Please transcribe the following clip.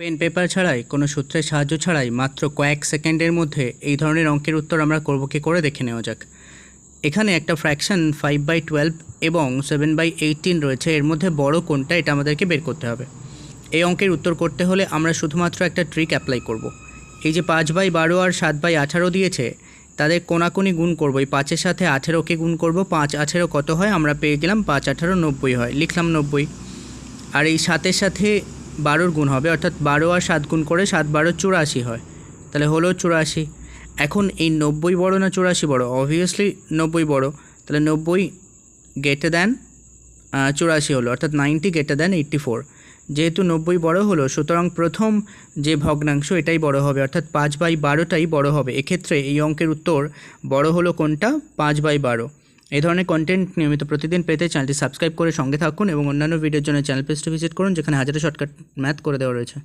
Pen paper ছাড়াই কোনো সূত্রের সাহায্য ছাড়াই মাত্র কয়েক সেকেন্ডের মধ্যে এই ধরনের অঙ্কের উত্তর আমরা করব কি করে দেখে নেওয়া যাক। এখানে একটা ফ্র্যাকশন 5/12 এবং 7/18 রয়েছে, এর মধ্যে বড় কোনটা এটা আমাদেরকে বের করতে হবে। এই অঙ্কের উত্তর করতে হলে আমরা শুধুমাত্র একটা ট্রিক অ্যাপ্লাই করব। এই যে 5/12 আর 7/18 দিয়েছে, তাদের কোনাকুনি গুণ করব। এই 5-এর সাথে 18কে গুণ করব। 5-18 কত হয় আমরা পেয়ে গেলাম, 5-18 90 হয়, লিখলাম 90। আর এই 7-এর সাথে 12 গুণ হবে, অর্থাৎ 12 আর 7 গুণ করে 7-12 84 হয়, তাহলে হলো 84। এখন এই 90 বড় না 84 বড়? অবভিয়াসলি 90 বড়, তাহলে 90 গ্রেটার দ্যান 84 হলো, অর্থাৎ 90 গ্রেটার দ্যান 84। যেহেতু 90 বড় হলো, সুতরাং প্রথম যে ভগ্নাংশ এটাই বড় হবে, অর্থাৎ 5/12টাই বড় হবে। এক্ষেত্রে এই অঙ্কের উত্তর বড় হলো কোনটা? 5/12। এই ধরনের কন্টেন্ট নিয়মিত প্রতিদিন পেতে চ্যানেলটি সাবস্ক্রাইব করে সঙ্গে থাকুন এবং অন্যান্য ভিডিওর জন্য চ্যানেল পেজটি ভিজিট করুন, যেখানে হাজারো শর্টকাট ম্যাথ করে দেওয়া রয়েছে।